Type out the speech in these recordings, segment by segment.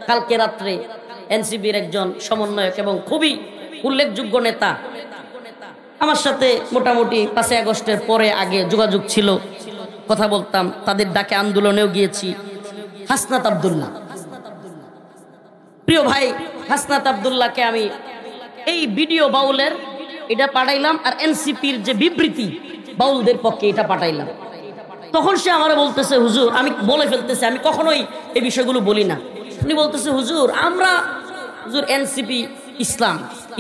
কালকে রাত্রে এনসিপির একজন সমন্বয়ক এবং খুবই উল্লেখযোগ্য নেতা আমার সাথে মোটামুটি 5 আগস্টের পরে আগে যোগাযোগ ছিল, কথা বলতাম, তাদের ডাকে আন্দোলনেও গিয়েছি। হাসনাত আব্দুল্লাহ, প্রিয় ভাই হাসনাত আব্দুল্লাহকে আমি এই ভিডিও বাউলের এটা পাঠাইলাম, আর এনসিপির যে বিবৃতি বাউলদের পক্ষে এটা পাঠাইলাম। তখন সে আমারে বলতেছে, হুজুর, আমি বলে ফেলতেছে, আমি কখনোই এই বিষয়গুলো বলি না। উনি বলতেছে, হুজুর এনসিপি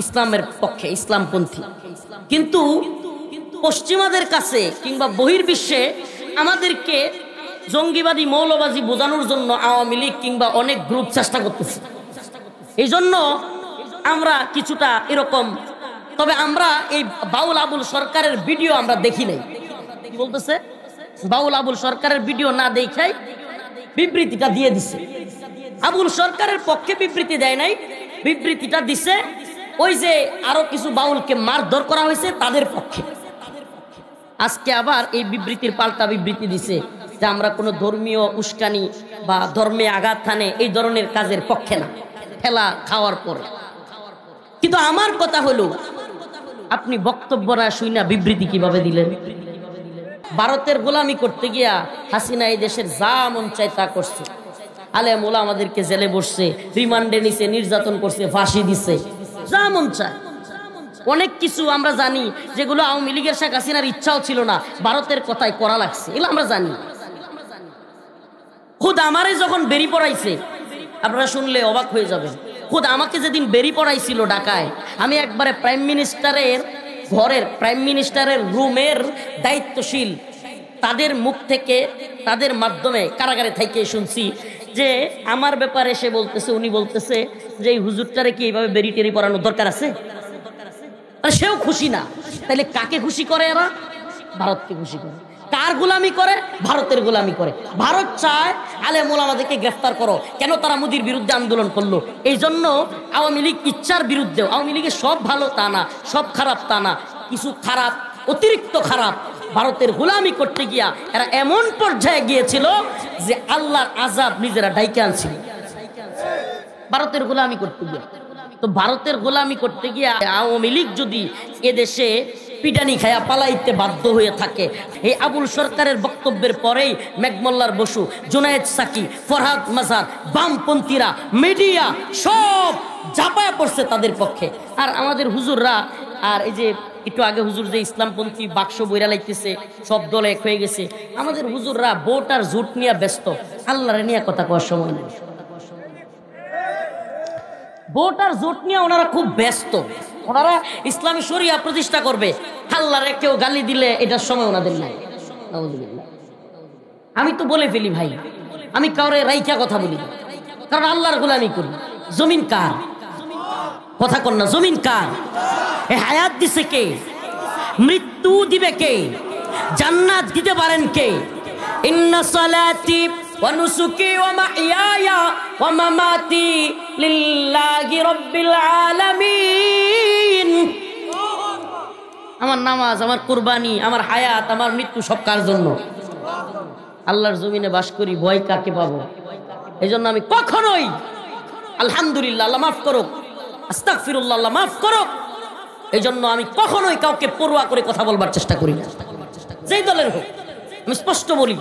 ইসলামের পক্ষে, ইসলামপন্থী, কিন্তু পশ্চিমাদের কাছে কিংবা বহির্বিশ্বে আমাদেরকে জঙ্গিবাদী মৌলবাদী বোঝানোর জন্য আওয়ামী লীগ কিংবা অনেক গ্রুপ চেষ্টা করতেছে। এই জন্য আমরা কিছুটা এরকম, তবে আমরা এই বাউল আবুল সরকারের ভিডিও আমরা দেখি নাই। বলতেছে বাউল আবুল সরকারের ভিডিও না দেখাই বিবৃতিটা দিয়ে দিছে। আবুল সরকারের পক্ষে বিবৃতি দেয় নাই, বিবৃতিটা দিছে ওই যে আরো কিছু বাউলকে মারধর করা হয়েছে তাদের পক্ষে। আজকে আবার এই বিবৃতির পাল্টা বিবৃতি দিছে যে আমরা কোনো ধর্মীয় উস্কানি বা ধর্মে আঘাত হানে এই ধরনের কাজের পক্ষে না, খেলা খাওয়ার পরে। কিন্তু আমার কথা হলো, আপনি বক্তব্য না শুইনা বিবৃতি কিভাবে দিলেন? ভারতের গোলামি করতে গিয়া হাসিনা এই দেশের যা মন চায় তা করছে। আলেম ওলামা আমাদেরকে জেলে বসছে, রিমান্ডে নিছে, নির্যাতন করছে, ফাঁসি দিছে, যা মন চায়। অনেক কিছু আমরা জানি যেগুলো আওয়ামী লীগের শেখ হাসিনার ইচ্ছাও ছিল না, ভারতের কথায় করা লাগছে, এগুলো আমরা জানি। খুদ আমারে যখন বেরি পড়াইছে, আপনারা শুনলে অবাক হয়ে যাবেন, খুদ আমাকে যেদিন বেরি পড়াইছিল ঢাকায়, আমি একবারে প্রাইম মিনিস্টারের ঘরের, প্রাইম মিনিস্টারের রুমের দায়িত্বশীল তাদের মুখ থেকে, তাদের মাধ্যমে কারাগারে থেকে শুনছি যে আমার ব্যাপারে সে বলতেছে, উনি বলতেছে যে এই হুজুরটারে কি এইভাবে বেরি টেরি পড়ানোর দরকার আছে? সেও খুশি না, তাহলে কাকে খুশি করে এরা? ভারতকে খুশি করে। কার গোলামি করে? ভারতের গোলামি করে। ভারত চায় আলেম ওলামাদেরকে গ্রেফতার করো। কেন? তারা মোদির বিরুদ্ধে আন্দোলন করলো। এই জন্য আওয়ামী লীগ ইচ্ছার বিরুদ্ধেও, আওয়ামী লীগের সব ভালো তা না, সব খারাপ তা না, কিছু খারাপ, অতিরিক্ত খারাপ, ভারতের গোলামি করতে গিয়া এরা এমন পর্যায়ে গিয়েছিল যে আল্লাহর আযাব নিজেরা ডাইকে আনছিল ভারতের গোলামি করতে গিয়া। তো ভারতের গোলামি করতে গিয়া আওয়ামী লীগ যদি এদেশে পিটানি খায়া পালাইতে বাধ্য হয়ে থাকে, এই আবুল সরকারের বক্তব্যের পরেই মেঘমল্লার বসু, জুনায়েদ সাকি, ফরহাদ মাজার, বামপন্থীরা, মিডিয়া সব ঝাঁপায়া পড়ছে তাদের পক্ষে। আর আমাদের হুজুররা, আর এই যে একটু আগে হুজুর যে ইসলামপন্থী বাক্স বইরা লাইতেছে, সব দল এক হয়ে গেছে, আমাদের হুজুররা ভোট আর জোট নিয়ে ব্যস্ত, আল্লাহরে নিয়ে কথা কওয়ার সময় নেই। ভোট আর জোট নিয়ে ওনারা খুব ব্যস্ত, ওনারা ইসলামী শরিয়া প্রতিষ্ঠা করবে, আল্লাহরে কেউ গালি দিলে এটার সময় ওনাদের নাই। আমি তো বলে ফেলি ভাই, আমি কাউরে রাইখা কথা বলি, কারণ আল্লাহর গোলামি করি। জমিন কার? কথা কর না, জমিন কার? এ হায়াত দিছে কে? মৃত্যু দিবে কে? জান্নাত দিতে পারেন কে? ইন্না সালাতি ওয়া নুসুকি ওয়া মাহইয়ায়া ওয়া মামাতি লিল্লাহি রাব্বিল আলামিন। আমার নামাজ, আমার কুরবানি, আমার হায়াত, আমার মৃত্যু সব কার জন্য? আল্লাহর জমিনে বাস করি, ভয় কাকে পাবো? এই জন্য আমি কখনোই আলহামদুলিল্লাহ, আল্লাহ মাফ করুক, আস্তাগফিরুল্লাহ, আল্লাহ মাফ করুক, এই জন্য আমি কখনোই কাউকে পরোয়া করে কথা বলবার চেষ্টা করি না, যেই দলের হোক। আমি স্পষ্ট বলি,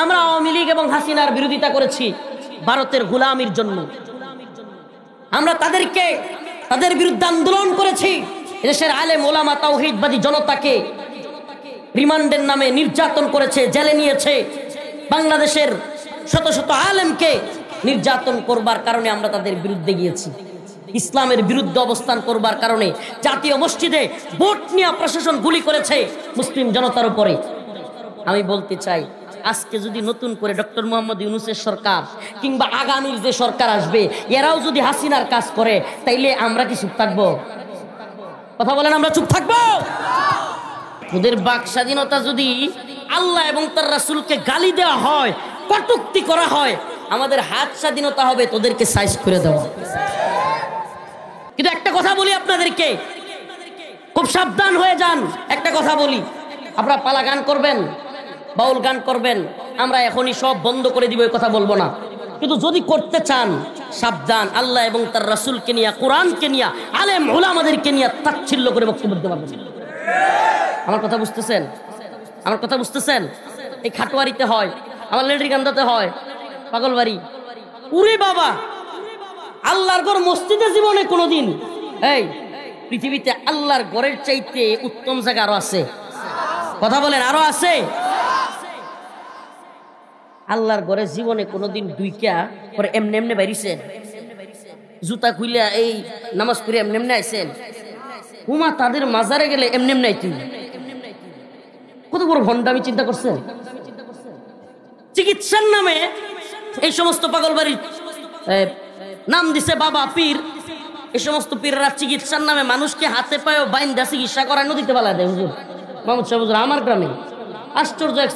আমরা আওয়ামী লীগ এবং হাসিনার বিরোধিতা করেছি ভারতের গোলামির জন্য। আমরা তাদের বিরুদ্ধে আন্দোলন করেছি। দেশের আলেম ওলামা তাওহীদবাদী জনতাকে রিমান্ডের নামে নির্যাতন করেছে, জেলে নিয়েছে। বাংলাদেশের শত শত আলেমকে নির্যাতন করবার কারণে আমরা তাদের বিরুদ্ধে গিয়েছি। ইসলামের বিরুদ্ধে অবস্থান করবার কারণে জাতীয় মসজিদে ভোট নিয়ে প্রশাসন গুলি করেছে মুসলিম জনতার উপরে। আমি বলতে চাই, আজকে যদি নতুন করে ডক্টর মোহাম্মদ ইউনূসের সরকার কিংবা আগামীর যে সরকার আসবে, এরাও যদি হাসিনার কাজ করে, তাইলে আমরা কি চুপ থাকবো? কথা বলেন, আমরা চুপ থাকবো? ওদের বাক স্বাধীনতা যদি আল্লাহ এবং তার রাসূলকে গালি দেওয়া হয়, কটূক্তি করা হয়, আমাদের হাত স্বাধীনতা হবে তোদেরকে সাইজ করে দেওয়া। কিন্তু একটা কথা বলি আপনাদেরকে, খুব সাবধান হয়ে যান। একটা কথা বলি, আপনারা পালা গান করবেন, বাউল গান করবেন, আমরা এখনই সব বন্ধ করে দিব, এই কথা বলবো না। কিন্তু যদি করতে চান, সাবধান, আল্লাহ এবং তার রাসূলকে নিয়ে, কোরআনকে নিয়ে, আলেম ওলামাদেরকে নিয়ে তাচ্ছিল্য করে বক্তব্য দিতে পারবেন। আমার কথা বুঝতেছেন? আমার কথা বুঝতেছেন? এই খাটোয়ারিতে হয়, আমার লেড্রিকান্দাতে হয়, পাগলবাড়ি, উরে বাবা, আল্লাহর ঘর মসজিদে জীবনে কোনোদিন, এই পৃথিবীতে আল্লাহর ঘরের চাইতে উত্তম জায়গা আরো আছে? কথা বলেন, আরো আছে? আল্লাহর ঘরে জীবনে কোনোদিন দুইকা পরে এমনি এমনি বাইরিছেন, জুতা খুইলা এই নামাজ পড়ে এমনি এমনি আইছেন? হুমা তাদের মাজারে গেলে এমনি এমনি আইতুই। কত বড় ভণ্ডামি চিন্তা করছেন? চিকিৎসার নামে এই সমস্ত পাগলবাড়ির নাম দিছে বাবা পীর, এই সমস্ত পীররা চিকিৎসার নামে মানুষকে হাতে পায়ে বাইন্দা চিকিৎসা করায় নদীতে পালা দেয়। হুজুর মোহাম্মদ সাহেব হুজুর আমার গ্রামে আশ্চর্য এক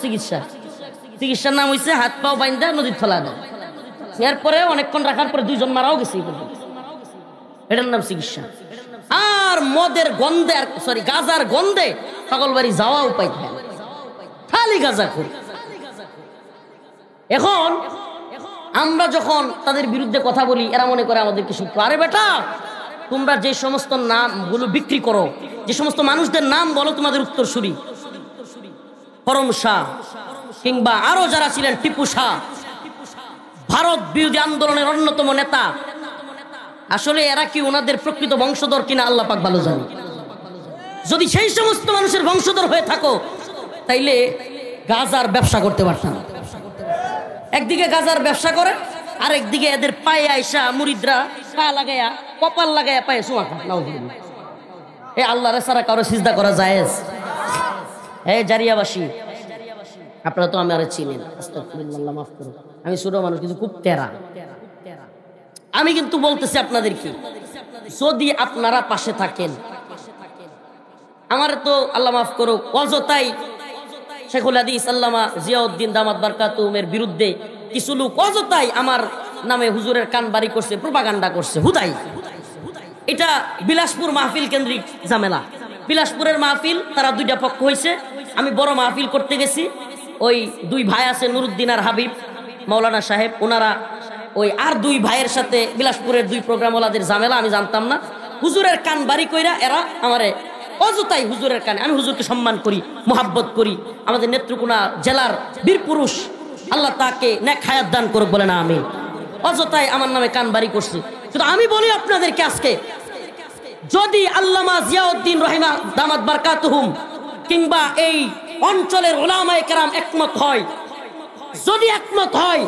চিকিৎসার নাম হইছে হাত পাও বাইন্দা নদীর ফেলা দেয়। এরপরে অনেকক্ষণ রাখার পরে দুইজন মারাও গেছে, এটার নাম চিকিৎসা। আর মদের গন্ধে, আর সরি গাজার গন্ধে পাগলবাড়ি যাওয়া উপায় থাকে, খালি গাজা করি। এখন আমরা যখন তাদের বিরুদ্ধে কথা বলি, এরা মনে করে আমাদেরকে সত্য। আরে বেটা, তোমরা যে সমস্ত নামগুলো বিক্রি করো, যে সমস্ত মানুষদের নাম বলো তোমাদের উত্তরসূরি, করম শাহ কিংবা আরো যারা ছিলেন, টিপু শাহ, ভারত বিরোধী আন্দোলনের অন্যতম নেতা, আসলে এরা কি ওনাদের প্রকৃত বংশধর কিনা আল্লাহ পাক ভালো জানে। যদি সেই সমস্ত মানুষের বংশধর হয়ে থাকো, তাইলে গাজার ব্যবসা করতে পারতাম। একদিকে গাজার ব্যবসা করে, আর একদিকে এদের পায়ে আইসা মুরিদরা পা লাগাইয়া, কপাল লাগাইয়া পায়ে সুমা খায়। এ আল্লাহর ছাড়া কারো সিজদা করা জায়েজ? হে জারিয়াবাসী, আপনারা তো আমি আর চিনেন, আস্তাগফিরুল্লাহ, মাফ করুন, আমি ছোট মানুষ কিন্তু খুব তেরা। আমি কিন্তু বলতেছি আপনাদেরকে, যদি আপনারা পাশে থাকেন, আমার তো আল্লাহ মাফ করুক, অযথাই শেখুল হাদিস আল্লামা জিয়াউদ্দিন দামাত বারকাতুহুমের বিরুদ্ধে কিছু লোক অযথাই আমার নামে হুজুরের কান বাড়ি করছে, প্রোপাগান্ডা করছে হুদাই। এটা বিলাসপুর মাহফিল কেন্দ্রিক ঝামেলা। বিলাসপুরের মাহফিল, তারা দুইটা পক্ষ হয়েছে। আমি বড় মাহফিল করতে গেছি, ওই দুই ভাই আছে নুরুদ্দিন আর হাবিব মাওলানা সাহেব, ওনারা ওই আর দুই ভাইয়ের সাথে বিলাসপুরের দুই প্রোগ্রামওয়ালাদের ঝামেলা, আমি জানতাম না। হুজুরের কান বাড়ি কইরা এরা আমারে অযথাই হুজুরের কানে, আমি হুজুরকে সম্মান করি, মোহাব্বত করি, আমাদের নেত্রকোনা জেলার বীর পুরুষ, আল্লাহ তাকে নেক হায়াত দান করুক, বলে না আমি, অযথাই আমার নামে কান বাড়ি করছি। কিন্তু আমি বলি আপনাদেরকে আজকে, যদি আল্লামা জিয়াউদ্দিন রহিমা দামাত বারকাতুহুম কিংবা এই অঞ্চলের উলামায়ে কেরাম একমত হয়, যদি একমত হয়,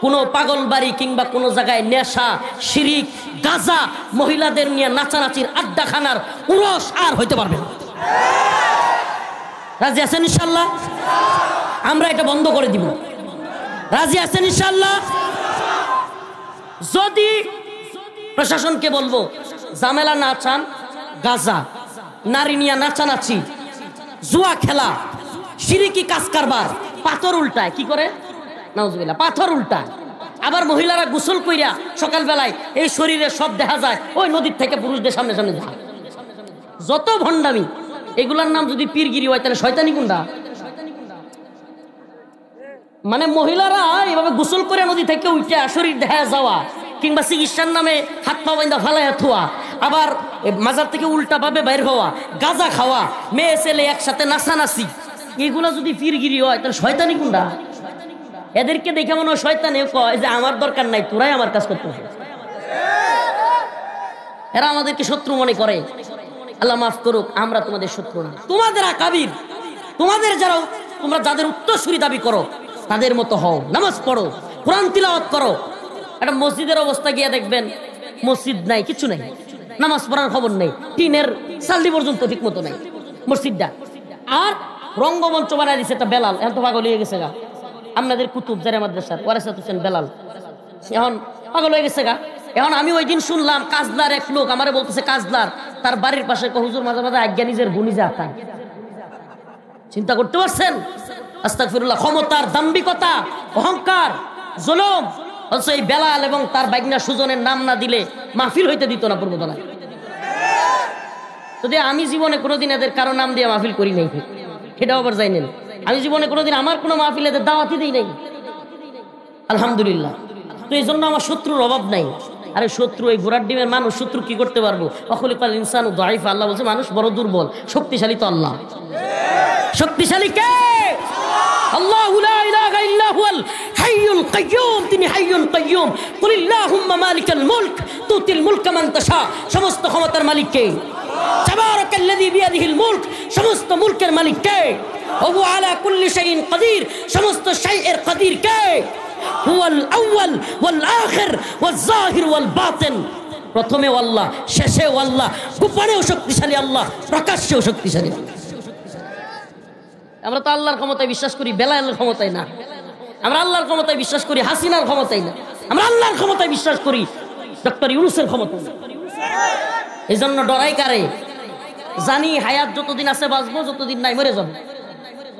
কোনো পাগলবাড়ি কিংবা কোনো জায়গায় নেশা, শিরিক, গাজা, মহিলাদের নিয়ে নাচানাচির আড্ডাখানার উরস আর হইতে পারবে না। রাজি আছেন ইনশাআল্লাহ? আমরা এটা বন্ধ করে দিব। রাজি আছেন ইনশাআল্লাহ? যদি প্রশাসনকে বলবো ঝামেলা না চান, গাজা, নারী নিয়ে নাচানাচি, জুয়া খেলা, শিরিকি কাজ কারবার, পাথর উল্টায়, কি করে নাউজুবিল্লাহ, পাথর উল্টায়। আবার মহিলারা গোসল কইরা সকালবেলায় এই শরীরে সব দেখা যায়, ওই নদীর থেকে পুরুষদের সামনে সামনে যায়। যত ভণ্ডামি, এগুলার নাম যদি পীরগিরি হয়, তাহলে শয়তানি কোনটা? মানে মহিলারা এভাবে গোসল করে নদী থেকে উঠে শরীর দেখা যাওয়া, কিংবা চিকিৎসার নামে হাত পা বাইন্দা ফালাইয়া থোয়া, আবার মাজার থেকে উল্টা ভাবে বাইর হওয়া, গাঁজা খাওয়া, মেয়ে ছেলে একসাথে নাচানাচি, এগুলা যদি পীরগিরি হয়, তাহলে শয়তানি কোনটা? এদেরকে দেখে মনে হয় শয়তানে কয় যে আমার দরকার নাই, তোরাই আমার কাজ করতে হবে। এরা আমাদেরকে শত্রু মনে করে। আল্লাহ মাফ করুক, আমরা তোমাদের শত্রু না। তোমাদের আকাবির, তোমাদের যারা, তোমরা যাদের উত্তরসূরি দাবি করো, তাদের মতো হও, নামাজ পড়ো, কোরআন তিলাওয়াত করো। একটা মসজিদের অবস্থা গিয়ে দেখবেন মসজিদ নাই, কিছু নাই, নামাজ পড়ার খবর নেই, টিনের সাল্লি পর্যন্ত ঠিক মতো নাই মসজিদটা। আর রঙ্গমঞ্চ বানায় দিচ্ছে একটা বেলাল, এখন তো পাগল হয়ে গেছে গা, আপনাদের কুতুব জারে মাদ্রাসার ওয়ারেসাত হোসেন বেলাল, এখন পাগল হয়ে গেছে গা। এখন আমি ওই দিন শুনলাম কাজলার এক লোক আমারে বলতেছে, কাজলার তার বাড়ির পাশে হুজুর মাঝে মাঝে আজ্ঞা নিজের গুণী যা তাই। চিন্তা করতে পারছেন? আস্তাগফিরুল্লাহ, ক্ষমতার দাম্ভিকতা, অহংকার, জুলুম। অথচ এই বেলাল এবং তার বাইগনা সুজনের নাম না দিলে মাহফিল হইতে দিত না পূর্বতলায়। যদি আমি জীবনে কোনোদিন এদের কারো নাম দিয়ে মাহফিল করি নাই, সেটাও আবার যাই নেন। আমি জীবনে কোনোদিন আমার কোনো মাহফিল এদের দাওয়াতই দিই নাই, আলহামদুলিল্লাহ। তো এই জন্য আমার শত্রুর অভাব নাই। আরে শত্রু এই ঘোড়ার ডিমের মানুষ, শত্রু কি করতে পারবো? অখলিকাল ইনসানু দাইফ, আল্লাহ বলছে মানুষ বড় দুর্বল, শক্তিশালী তো আল্লাহ। শক্তিশালী কে? আল্লাহু লা ইলাহা ইল্লা হুয়াল হাইয়ুল কাইয়্যুম, তিনি হাইয়ুল কাইয়্যুম। কুলিল্লাহুম্মা মালিকাল মুলক তুতিল মুলকা মান তাশা, সমস্ত ক্ষমতার মালিক কে? তাবারাকাল্লাযী বিয়াদিহিল মুলক, সমস্ত মুলকের মালিক কে? ওয়া হুয়া আলা কুল্লি শাইইন কাদির, সমস্ত শাইয়ের কাদির কে? হুয়াল আউয়াল ওয়াল আখির ওয়াল যাহির ওয়াল বাতিন, প্রথমেও আল্লাহ, শেষেও আল্লাহ, গোপনেও শক্তিশালী আল্লাহ, প্রকাশ্যেও শক্তিশালী আল্লাহ। আমরা তো আল্লাহর ক্ষমতায় বিশ্বাস করি, বেলায়েলের ক্ষমতায় না। আমরা আল্লাহর ক্ষমতায় বিশ্বাস করি, হাসিনার ক্ষমতায় না। আমরা আল্লাহর ক্ষমতায় বিশ্বাস করি, ডক্টর ইউনূসের ক্ষমতায়। এই জন্য ডরাই কারে? জানি হায়াত যতদিন আছে বাঁচবো, যতদিন নাই মরে যাবো।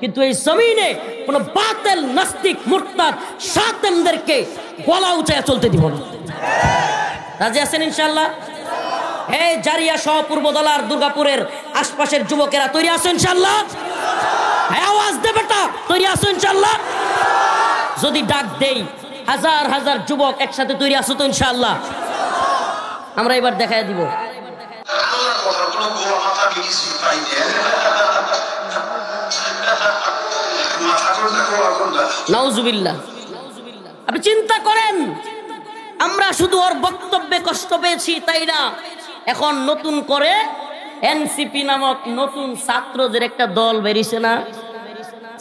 কিন্তু এই জমিনে কোন বাতিল নাস্তিক মুরতাদ শাতেমদেরকে গলা উঁচায় চলতে দিব না। রাজি আছেন ইনশাআল্লাহ? হে জারিয়া সহ পূর্বদলার দুর্গাপুরের আশপাশের যুবকেরা তৈরি আছো ইনশাআল্লাহ? আওয়াজ দে বেটা, তৈরি আছো ইনশাআল্লাহ? যদি ডাক দেই হাজার হাজার যুবক একসাথে তৈরি আছো তো ইনশাআল্লাহ? আমরা এবার দেখায় দিব। নাউজুবিল্লাহ। আপনি চিন্তা করেন, আমরা শুধু ওর বক্তব্যে কষ্ট পেয়েছি তাই না, এখন নতুন করে এনসিপি নামক নতুন ছাত্রদের একটা দল বেরিয়েছে না,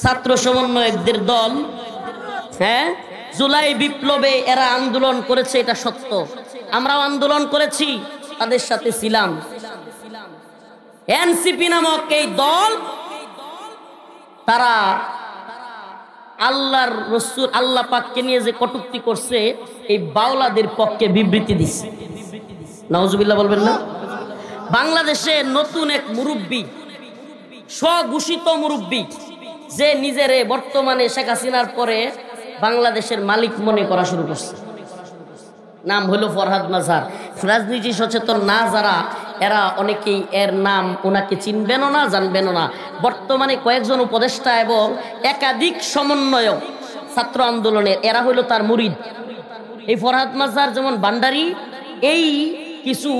ছাত্র সমন্বয়কদের দল। হ্যাঁ, জুলাই বিপ্লবে এরা আন্দোলন করেছে, এটা সত্য। আমরাও আন্দোলন করেছি, তাদের সাথে ছিলাম। এনসিপি নামক এই দল, তারা আল্লাহর রাসূল আল্লাহ পাককে নিয়ে যে কটূক্তি করছে, এই বাউলাদের পক্ষে বিবৃতি দিচ্ছে। নাউজুবিল্লাহ বলবেন না? বাংলাদেশে নতুন এক মুরব্বী, স্বঘোষিত মুরব্বী, যে নিজেরে বর্তমানে শেখ হাসিনার পরে বাংলাদেশের মালিক মনে করা শুরু করছে, নাম হলো ফরহাদ মাজার। রাজনীতি সচেতন না যারা, এরা অনেকেই এর নাম ওনাকে চিনবেনও না, জানবেনও না। বর্তমানে কয়েকজন উপদেষ্টা এবং একাধিক সমন্বয়ক ছাত্র আন্দোলনের, এরা হইল তার মুরিদ। এই ফরহাদ মাজার যেমন ভান্ডারী, এই কিছু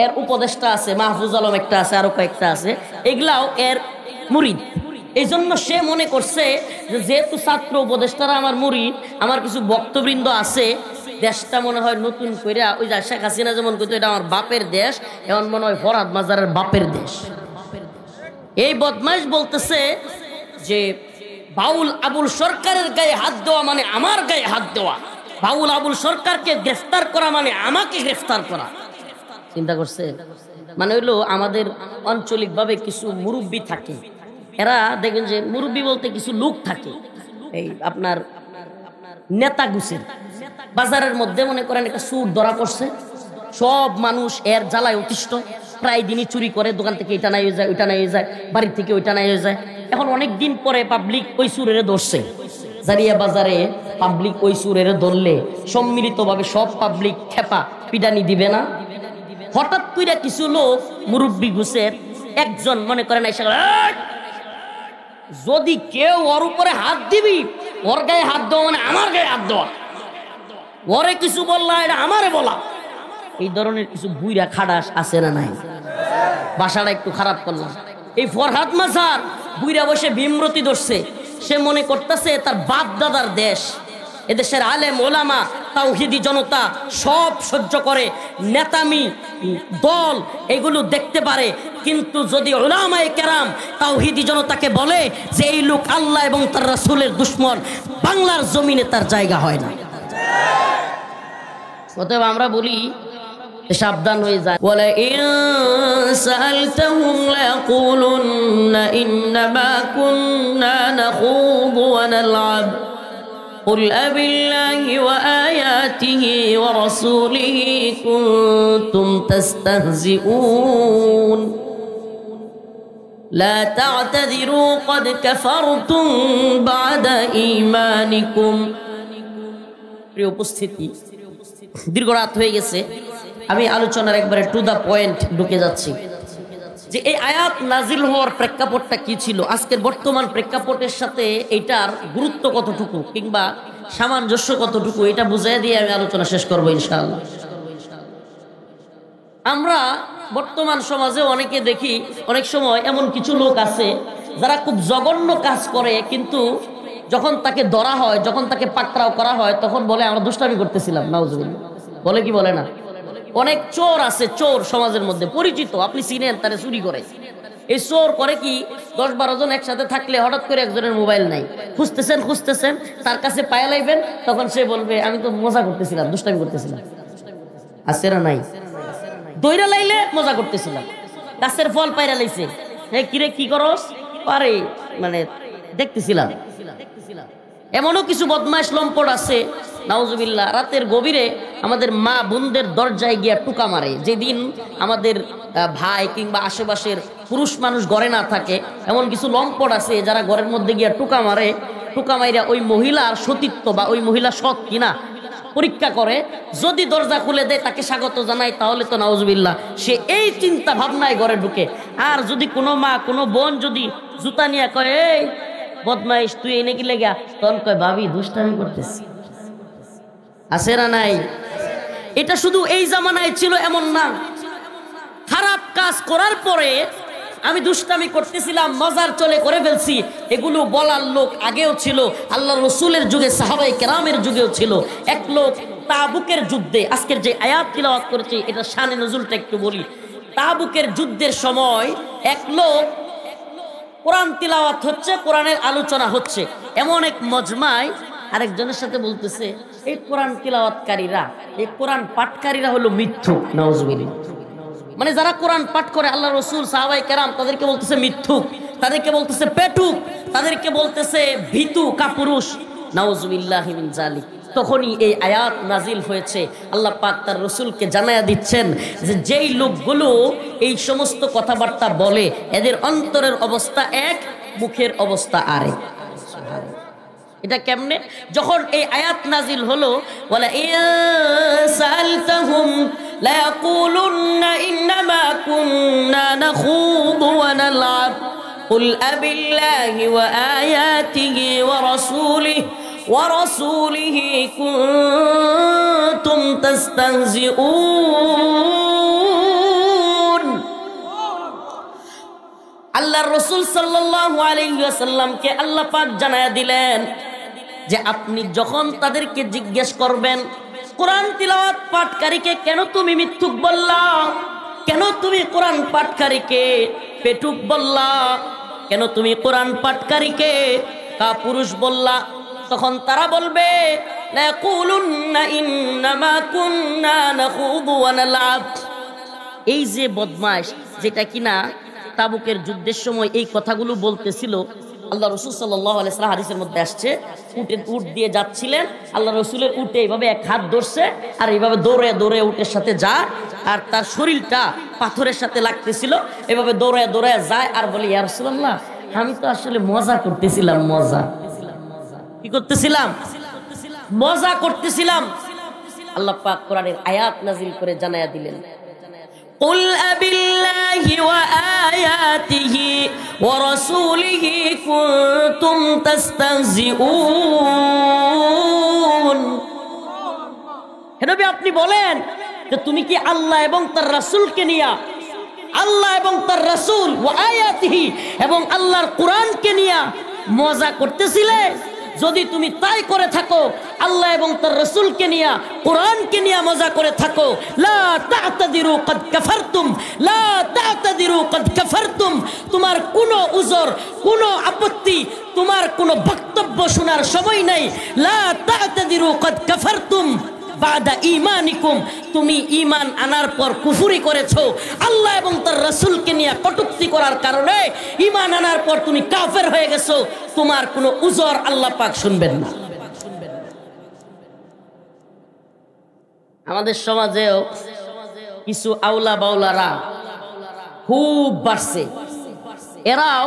এর উপদেষ্টা আছে, মাহফুজ আলম একটা আছে, আরো কয়েকটা আছে, এগুলাও এর মুরিদ। এই জন্য সে মনে করছে যে যেহেতু ছাত্র উপদেষ্টারা আমার মুরিদ, আমার কিছু ভক্তবৃন্দ আছে, দেশটা মনে হয় নতুন করে, ওই যে শেখ হাসিনা যেমন কইতো এটা আমার বাপের দেশ, এমন মনে হয় ফরহাদ মাজারের বাপের দেশ। এই বদমাইশ বলতেছে যে বাউল আবুল সরকারের গায়ে হাত দেওয়া মানে আমার গায়ে হাত দেওয়া, বাউল আবুল সরকারকে গ্রেফতার করা মানে আমাকে গ্রেফতার করা। চিন্তা করছে? মানে হইলো আমাদের আঞ্চলিকভাবে কিছু মুরব্বী থাকে, এরা দেখবেন যে মুরব্বী বলতে কিছু লোক থাকে, এই আপনার নেতা গুছের বাজারের মধ্যে মনে করেন একটা সুর ধরা পড়ছে, সব মানুষ এর জ্বালায় অতিষ্ঠ, প্রায় দিনই চুরি করে, দোকান থেকে এটা নাই হয়ে যায়, ওইটা নাই হয়ে যায়, বাড়ি থেকে ওইটা নাই হয়ে যায়। এখন অনেক দিন পরে পাবলিক ওই সুরের ধরছে, জারিয়া বাজারে পাবলিক ওই সুরের ধরলে সম্মিলিতভাবে সব পাবলিক খেপা পিটানি দিবে না? হঠাৎ কইরা কিছু লোক মুরব্বী ঘুষের একজন মনে করেন এসে, যদি কেউ ওর উপরে হাত দিবি, ওর গায়ে হাত দেওয়া মানে আমার গায়ে হাত দেওয়া, ওরে কিছু বললা এটা আমারে বলা। এই ধরনের কিছু বুইরা খাড়াস আছে না নাই? বাসাটা একটু খারাপ করলাম। এই ফরহাদ মাজার বুইরা বসে বিমরতি ধরছে, সে মনে করতেছে তার বাপ দাদার দেশ, এদেশের আলেম ওলামা তাওহীদি জনতা সব সহ্য করে, নেতামি দল এগুলো দেখতে পারে, কিন্তু যদি উলামায়ে কেরাম তাওহীদি জনতাকে বলে যে এই লোক আল্লাহ এবং তার রাসূলের দুশমন, বাংলার জমিনে তার জায়গা হয় না। অতএব আমরা বলি সাবধান হয়ে যায়। ওয়ালা ইন সাআলতাহুম লায়াকুলুন্না ইন্নামা কুন্না নাখুযু ওয়া নালআব কুল আবিল্লাহি ওয়া আয়াতিহি ওয়া রাসূলিহি কুনতুম তাস্তাহজিউন লা তা'তাযিরু ক্বাদ কাফারতুম বা'দা ঈমানিকুম। প্রিয় উপস্থিতি, দীর্ঘ রাত হয়ে গেছে, আমি আলোচনার একবারে টু দা পয়েন্ট ঢুকে যাচ্ছি যে এই আয়াত নাজিল হওয়ার প্রেক্ষাপটটা কি ছিল, আজকের বর্তমান প্রেক্ষাপটের সাথে এটার গুরুত্ব কতটুকু, কিংবা সামঞ্জস্য কতটুকু এটা বুঝাই দিয়ে আমি আলোচনা শেষ করবো ইনশাআল্লাহ। আমরা বর্তমান সমাজে অনেকে দেখি, অনেক সময় এমন কিছু লোক আছে যারা খুব জঘন্য কাজ করে, কিন্তু যখন তাকে ধরা হয়, যখন তাকে পাকড়াও করা হয়, তখন বলে আমরা দুষ্টামি করতেছিলাম। নাউজুবিল্লাহ, বলে কি বলে না? অনেক চোর আছে, চোর সমাজের মধ্যে পরিচিত, আপনি চিনেন, তারা চুরি করে। এই চোর করে কি, 10-12 জন একসাথে থাকলে হঠাৎ করে একজনের মোবাইল নাই, খুঁজতেছেন, তার কাছে পায়া লাইবেন, তখন সে বলবে আমি তো মজা করতেছিলাম, দুষ্টামি করতেছিলাম। আছে না নাই? দইরা লাইলে মজা করতেছিলাম, গাছের ফল পায়রা লাইছে, হ্যাঁ কিরে কি করস, আরে মানে দেখতেছিলাম। এমনও কিছু বদমাইশ লম্পট আছে নাউজুবিল্লাহ, রাতের গভীরে আমাদের মা বোনদের দরজায় গিয়া টুকা মারে। যেদিন আমাদের ভাই কিংবা আশেপাশের পুরুষ মানুষ ঘরে না থাকে, এমন কিছু লম্পট আছে যারা ঘরের মধ্যে গিয়া টুকা মারে। টুকা মাইরা ওই মহিলার সতীত্ব বা ওই মহিলা সৎ কিনা পরীক্ষা করে। যদি দরজা খুলে দেয়, তাকে স্বাগত জানায়, তাহলে তো নাউজুবিল্লাহ সে এই চিন্তা ভাবনায় ঘরে ঢুকে। আর যদি কোনো মা কোনো বোন যদি জুতা নিয়ে কয় এই বদমাইশ তুই এনে কি লেগা, তখন কয় ভাবি দুষ্টামি করতেছি। আছে না নাই? এটা শুধু এই জামানায় ছিল এমন না, খারাপ কাজ করার পরে আমি দুষ্টামি করতেছিলাম, মজার চলে করে ফেলছি, এগুলো বলার লোক আগেও ছিল। আল্লাহ রসুলের যুগে, সাহাবায়ে কেরামের যুগেও ছিল। এক লোক তাবুকের যুদ্ধে, আজকের যে আয়াত তিলাওয়াত করেছি এটা শানে নজুলটা একটু বলি। তাবুকের যুদ্ধের সময় এক লোক, কোরআন তিলাওয়াত হচ্ছে, কোরআনের আলোচনা হচ্ছে, এমন এক মজমায় আরেকজনের সাথে বলতেছে এই কোরআন তিলাওয়াতকারীরা, এই কোরআন পাঠকারীরা হলো মিথ্যুক। নাউজুবিল্লাহ, মানে যারা কোরআন পাঠ করে আল্লাহ রসুল সাহাবায়ে কেরাম, তাদেরকে বলতেছে মিথ্যুক, তাদেরকে বলতেছে পেটুক, তাদেরকে বলতেছে ভীতু কাপুরুষ। নাউজুবিল্লাহি মিন যালিক। তখনই এই আয়াত নাজিল হয়েছে। আল্লাহ পাক তার রসুলকে জানায়া দিচ্ছেন যে যেই লোকগুলো এই সমস্ত কথাবার্তা বলে, এদের অন্তরের অবস্থা এক, মুখের অবস্থা আরেক। এটা কেমনে? যখন এই আয়াত নাজিল হলো, ওয়ালা ইনসালতাহুম লা ইয়াকুলুন্না ইন্নামা কুন্না নাখুদু ওয়া নালআব কুল আবিল্লাহি ওয়া আয়াতিহি ওয়া রাসূলিহি কুনতুম তাস্তাহজিউন। আল্লাহর রাসূল সাল্লাল্লাহু আলাইহি ওয়াসাল্লামকে আল্লাহ পাক জানায়া দিলেন যে আপনি যখন তাদেরকে জিজ্ঞেস করবেন কোরআন তিলাওয়াত পাঠকারীকে কেন তুমি মিথ্যুক বললা, কেন তুমি কোরআন পাঠকারীকে পেটুক বললা, কেন তুমি কোরআন পাঠকারীকে কাপুরুষ বললা, তখন তারা বলবে লা ইয়াকুলুন্না ইন্নামা কুন্না নাখুদু ওয়া নালআব। এই যে বদমাশ, যেটা কিনা তাবুকের যুদ্ধের সময় এই কথাগুলো বলতেছিল, আল্লাহ রসুল সাল্লাল্লাহু আলাইহি ওয়াসাল্লাম হাদিসের মধ্যে আসছে, উট দিয়ে যাচ্ছিলেন, আল্লাহ রসুলের উটে এইভাবে এক হাত ধরছে আর এইভাবে দৌড়ে দৌড়ে উটের সাথে যায়, আর তার শরীরটা পাথরের সাথে লাগতেছিল, এভাবে দৌড়ে দৌড়ে যায় আর বলে ইয়া রাসূলুল্লাহ আমি তো আসলে মজা করতেছিলাম। মজা কি করতেছিলাম? মজা করতেছিলাম। আল্লাহ পাক কোরআনের আয়াত নাজিল করে জানায়া দিলেন, কুল আবিল্লাহি ওয়া আয়াতিহি ওয়া রাসূলিহি কুনতুম তাস্তাহজিউন। হে নবী আপনি বলেন যে তুমি কি আল্লাহ এবং তার রাসূলকে নিয়া, আল্লাহ এবং তার রাসূল ওয়া আয়াতিহি এবং আল্লাহর কোরআনকে নিয়া মজা করতেছিলে? যদি তুমি তাই করে থাকো, আল্লাহ এবং তার রাসূলকে নিয়া, কোরআনকে নিয়া মজা করে থাকো, লা তা'তাদিরু ক্বাদ কাফারতুম, লা তা'তাদিরু ক্বাদ কাফারতুম, তোমার কোনো উযর, কোনো আপত্তি, তোমার কোনো বক্তব্য শোনার সময় নাই। লা তা'তাদিরু ক্বাদ কাফারতুম বাদা ঈমানিকুম, তুমি ঈমান আনার পর কুফরি করেছো, আল্লাহ এবং তার রাসূলকে নিয়ে কটূক্তি করার কারণে ঈমান আনার পর তুমি কাফের হয়ে গেছো, তোমার কোনো উযর আল্লাহ পাক শুনবেন না। আমাদের সমাজেও কিছু আউলা বাউলারা খুব বাড়ছে, এরাও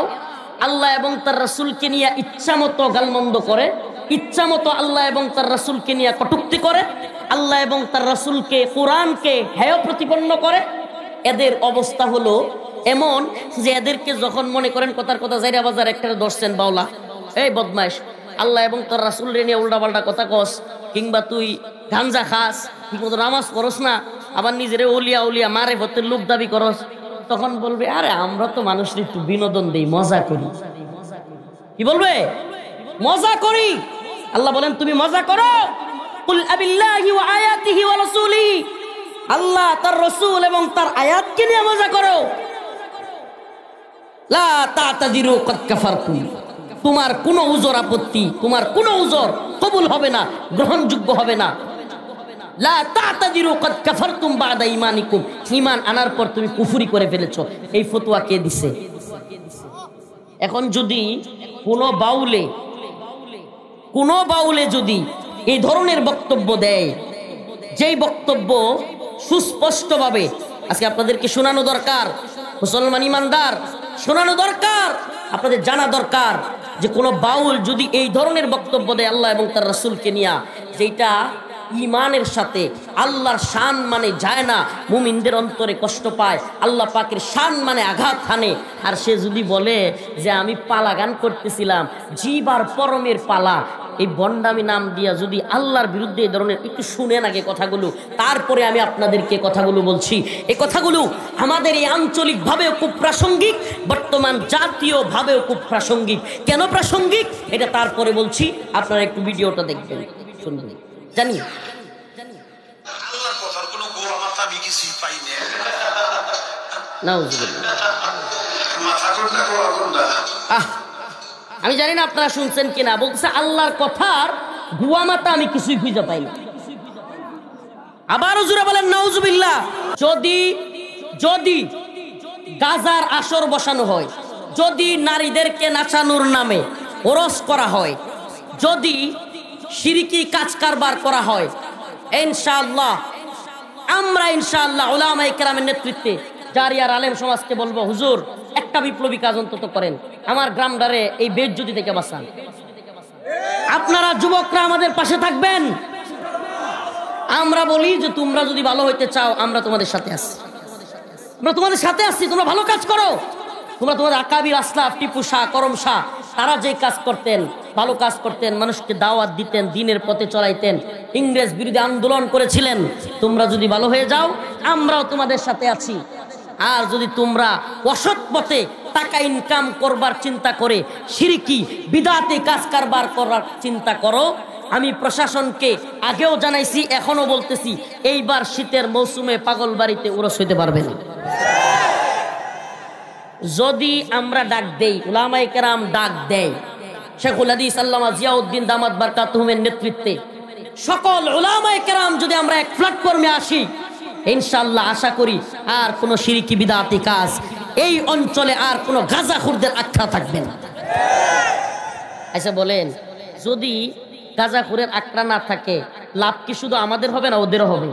আল্লাহ এবং তার রাসূলকে নিয়ে ইচ্ছামতো গালমন্দ করে, ইচ্ছামতো আল্লাহ এবং তার রাসূলকে নিয়ে কটূক্তি করে, আল্লাহ এবং তার রাসূলকে, কোরআনকে হেয় প্রতিপন্ন করে। এদের অবস্থা হলো এমন যে এদেরকে যখন মনে করেন কথার কথা জাইরা বাজার একটা দর্শন বাউলা, এই বদমাইশ আল্লাহ এবং তোর রাসূল রে নিয়ে উল্টাপাল্টা কথা কস, কিংবা তুই গাঞ্জা খাস, ঠিক মতো নামাজ পড়স না, আবার নিজেরে ওলিয়া উলিয়া মারে ভর্তের লোক দাবি করস, তখন বলবে আরে আমরা তো মানুষের একটু বিনোদন দেই, মজা করি। কি বলবে? মজা করি। আল্লাহ বলেন তুমি মজা করো। কুল আবিল্লাহি ওয়া আয়াতিহি ওয়া রাসূলিহি, আল্লাহ তার রাসূল এবং তার আয়াতকে নিয়ে মজা করো। লা তাতাদিরু কাদ কাফারতুম, তোমার কোনো উযর আপত্তি, তোমার কোনো উযর কবুল হবে না, গ্রহণযোগ্য হবে না। লা তাতাদিরু কাদ কাফারতুম বাদা ঈমানিকুম, ঈমান আনার পর তুমি কুফরি করে ফেলেছো। এই ফতোয়া কে দিছে? এখন যদি কোনো বাউলে যদি এই ধরনের বক্তব্য দেয়, যেই বক্তব্য সুস্পষ্টভাবে আজকে আপনাদেরকে শোনানো দরকার, মুসলমান ইমানদার শোনানো দরকার, আপনাদের জানা দরকার যে কোনো বাউল যদি এই ধরনের বক্তব্য দেয় আল্লাহ এবং তার রাসূলকে নিয়ে, যেটা ইমানের সাথে আল্লাহর শান মানে যায় না, মুমিনদের অন্তরে কষ্ট পায়, আল্লাহ পাকের শান মানে আঘাত হানে, আর সে যদি বলে যে আমি পালা গান করতেছিলাম, জীব আর পরমের পালা, এই বন্ডামি নাম দিয়া যদি আল্লাহর বিরুদ্ধে এই ধরনের, একটু শুনেন আগে কথাগুলো, তারপরে আমি আপনাদেরকে কথাগুলো বলছি। এই কথাগুলো আমাদের এই আঞ্চলিকভাবেও খুব প্রাসঙ্গিক, বর্তমান জাতীয়ভাবেও খুব প্রাসঙ্গিক। কেন প্রাসঙ্গিক এটা তারপরে বলছি, আপনারা একটু ভিডিওটা দেখবেন, শুনবেন। জানি আল্লাহর কথার কোনো গোড়া মাথা আমি কিছুই পাই না। নাউজুবিল্লাহ। মাথা কোনটা গোড়া কোনটা? আমি জানি না আপনারা শুনছেন কিনা, বলছে আল্লাহর কথার গুয়া মাথা আমি কিছুই খুঁজে পাই না। আবার হুজুরে বলেন নাউজুবিল্লাহ। যদি গাজার আসর বসানো হয়, যদি নারীদেরকে নাচানোর নামে ওরস করা হয়, যদি শিরকি কাজ কারবার করা হয়, ইনশাআল্লাহ আমরা ইনশাআল্লাহ উলামায়ে কেরামের নেতৃত্বে জারিয়ার আলেম সমাজকে বলবো, হুজুর একটা বিপ্লবী কাজ অন্তত করেন, আমার গ্রামটারে এই বেজ্জতি থেকে বাঁচান। আপনারা যুবকরা আমাদের পাশে থাকবেন। আমরা বলি যে তোমরা যদি ভালো হইতে চাও আমরা তোমাদের সাথে আছি, আমরা তোমাদের সাথে আছি, তোমরা ভালো কাজ করো। তোমরা তোমাদের আকাবির আসলাফ, টিপু শাহ, করম শাহ, তারা যে কাজ করতেন, ভালো কাজ করতেন, মানুষকে দাওয়াত দিতেন, দিনের পথে চলাইতেন, ইংরেজ বিরোধী আন্দোলন করেছিলেন, তোমরা যদি ভালো হয়ে যাও আমরাও তোমাদের সাথে আছি। আর যদি তোমরা অসৎ পথে টাকা ইনকাম করবার চিন্তা করে শিরকি বিদআতি কাজ কারবার করার চিন্তা করো, আমি প্রশাসনকে আগেও জানাইছি, এখনো বলতেছি, এইবার শীতের মৌসুমে পাগলবাড়িতে উরস হইতে পারবে না। যদি আমরা ডাক দেই, উলামায়ে কেরাম ডাক দেয়, শেখুল হাদিস আল্লামা জিয়াউদ্দিন দামাত বারকাতুহুমের নেতৃত্বে সকল উলামায়ে কেরাম যদি আমরা এক প্ল্যাটফর্মে আসি, ইনশাআল্লাহ আশা করি আর কোনো শিরকি বিদআতি কাজ এই অঞ্চলে, আর কোনো গাঁজাখুরদের আখ্যা থাকবে না। আচ্ছা বলেন, যদি গাঁজাখুরের আখ্যা না থাকে, লাভ কি শুধু আমাদের হবে না ওদেরও হবে?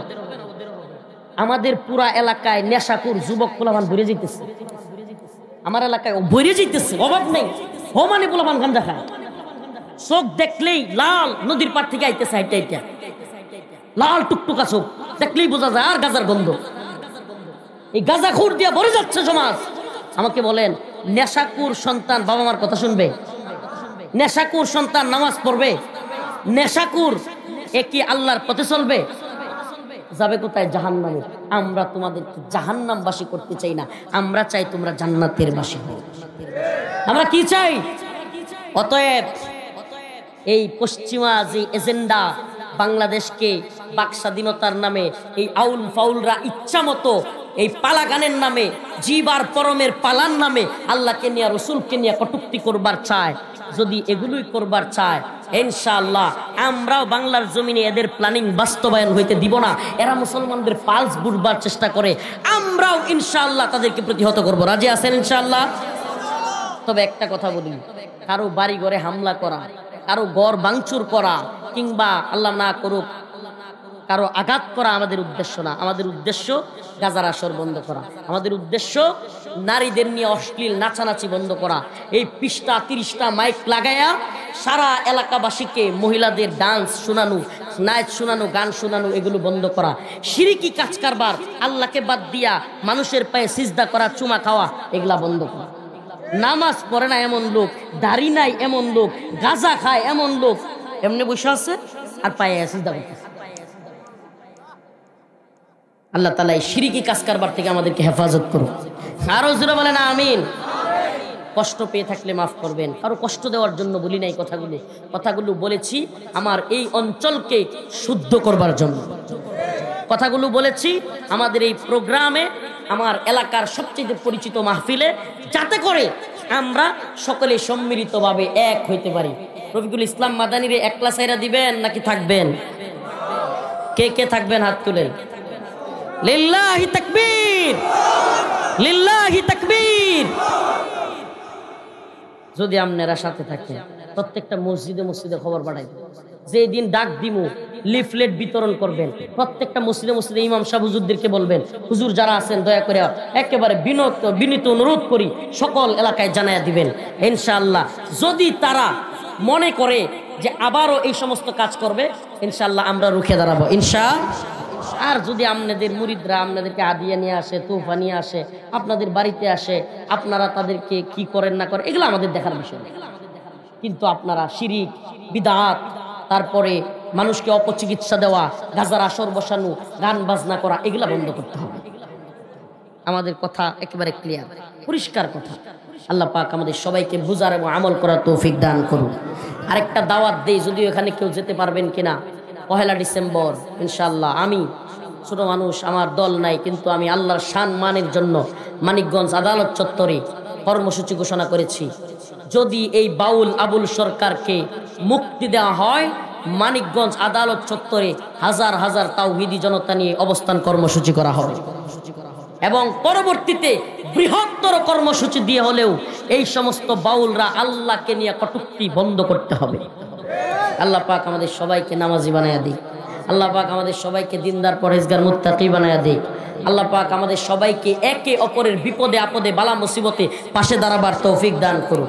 আমাদের পুরা এলাকায় নেশাখুর যুবক পোলাপান ভরে যেতেছে, আমার এলাকায় ভরে যেতেছে, অভাব নেই। ও মানে পোলাপান গাঁজা খায়, চোখ দেখলেই লাল, নদীর পাড় থেকে আইতেছে হাইটা হাইটা, লাল টুকটুকা চোখ দেখলেই বোঝা যায় আর গাজার গন্ধ। এই গাঁজাখুর দিয়ে ভরে যাচ্ছে সমাজ। আমাকে বলেন, নেশাকুর সন্তান বাবা মার কথা শুনবে? নেশাকুর সন্তান নামাজ পড়বে? নেশাকুর এ কি আল্লাহর পথে চলবে? যাবে কোথায়? জাহান্নামে। আমরা তোমাদেরকে জাহান্নামবাসী করতে চাই না, আমরা চাই তোমরা জান্নাতের বাসী হও। আমরা কি চাই? অতএব এই পশ্চিমা যে এজেন্ডা, বাংলাদেশকে বাক স্বাধীনতার নামে এই আউল ফাউলরা ইচ্ছা মতো এই পালা গানের নামে, জীব আর পরমের পালার নামে আল্লাহকে নিয়ে, রসুলকে নিয়ে কটূক্তি করবার চায়, যদি এগুলোই করবার চায়, ইনশাআল্লাহ আমরাও বাংলার জমিনে এদের প্ল্যানিং বাস্তবায়ন হইতে দিব না। এরা মুসলমানদের পালস বুঝবার চেষ্টা করে, আমরাও ইনশাআল্লাহ তাদেরকে প্রতিহত করব। রাজি আছেন ইনশাআল্লাহ? তবে একটা কথা বলি, কারো বাড়ি ঘরে হামলা করা, কারো ঘর ভাঙচুর করা, কিংবা আল্লাহ না করুক কারো আঘাত করা আমাদের উদ্দেশ্য না। আমাদের উদ্দেশ্য গাজার আসর বন্ধ করা, আমাদের উদ্দেশ্য নারীদের নিয়ে অশ্লীল নাচানাচি বন্ধ করা। এই 20টা 30টা মাইক লাগায়া সারা এলাকাবাসীকে মহিলাদের ডান্স শোনানো, নাচ শোনানো, গান শোনানো, এগুলো বন্ধ করা। শিরকি কাজ কারবার, আল্লাহকে বাদ দিয়া মানুষের পায়ে সিজদা করা, চুমা খাওয়া, এগুলা বন্ধ করা। নামাজ পড়ে না এমন লোক, দাড়ি নাই এমন লোক, গাঁজা খায় এমন লোক এমনি বসে আছে আর পায়ে সিজদা করতেছে। আল্লাহ তাআলা এই শিরকি কাজ কারবার থেকে আমাদেরকে হেফাজত করুন। আরো জোরে বলেন আমিন। কষ্ট পেয়ে থাকলে মাফ করবেন, কারো কষ্ট দেওয়ার জন্য বলি নাই কথাগুলো বলেছি আমার এই অঞ্চলকে শুদ্ধ করবার জন্য। কথাগুলো বলেছি আমাদের এই প্রোগ্রামে, আমার এলাকার সবচেয়ে পরিচিত মাহফিলে, যাতে করে আমরা সকলে সম্মিলিতভাবে এক হইতে পারি। রফিকুল ইসলাম মাদানিরে একলা সাইরা দিবেন নাকি থাকবেন? কে কে থাকবেন হাত তুলেন। লিল্লাহি তাকবীর, লিল্লাহি তাকবীর। যদি আপনারা সাথে থাকেন প্রত্যেকটা মসজিদে মসজিদে খবর পাঠাইবেন, যে দিন ডাক দিমু লিফলেট বিতরণ করবেন, প্রত্যেকটা মসজিদে মসজিদে ইমাম সাহেব হুজুরদেরকে বলবেন, হুজুর যারা আছেন দয়া করে একেবারে বিনীত অনুরোধ করি সকল এলাকায় জানাইয়া দিবেন। ইনশাআল্লাহ যদি তারা মনে করে যে আবারও এই সমস্ত কাজ করবে, ইনশাআল্লাহ আমরা রুখে দাঁড়াবো ইনশাআল্লাহ। আর যদি আপনাদের মুরিদরা আপনাদেরকে হাদিয়া নিয়ে আসে, তোহফা নিয়ে আসে, আপনাদের বাড়িতে আসে, আপনারা তাদেরকে কি করেন না করেন এগুলো আমাদের দেখার বিষয় না। কিন্তু আপনারা শিরিক, বিদআত, তারপরে মানুষকে অপচিকিৎসা দেওয়া, গাজার আসর বসানো, গান বাজনা করা, এগুলা বন্ধ করতে হবে। আমাদের কথা একেবারে ক্লিয়ার, পরিষ্কার কথা। আল্লাহ পাক আমাদের সবাইকে বুঝার এবং আমল করার তৌফিক দান করুন। আরেকটা দাওয়াত দেই, যদিও এখানে কেউ যেতে পারবেন কিনা, 1 ডিসেম্বর ইনশাআল্লাহ আমি ছোট মানুষ, আমার দল নাই, কিন্তু আমি আল্লাহর শান মানের জন্য মানিকগঞ্জ আদালত চত্বরে কর্মসূচি ঘোষণা করেছি। যদি এই বাউল আবুল সরকারকে মুক্তি দেওয়া হয়, মানিকগঞ্জ আদালত চত্বরে হাজার হাজার তাওহীদি জনতা নিয়ে অবস্থান কর্মসূচি করা হবে এবং পরবর্তীতে বৃহত্তর কর্মসূচি দিয়ে হলেও এই সমস্ত বাউলরা আল্লাহকে নিয়ে কটূক্তি বন্ধ করতে হবে। আল্লাহ পাক আমাদের সবাইকে নামাজি বানায়া দিক। আল্লাহ পাক আমাদের সবাইকে দিনদার পরহেজগার মুত্তাকি বানায়া দিক। আল্লাহ পাক আমাদের সবাইকে একে অপরের বিপদে আপদে বালা মুসিবতে পাশে দাঁড়াবার তৌফিক দান করুন।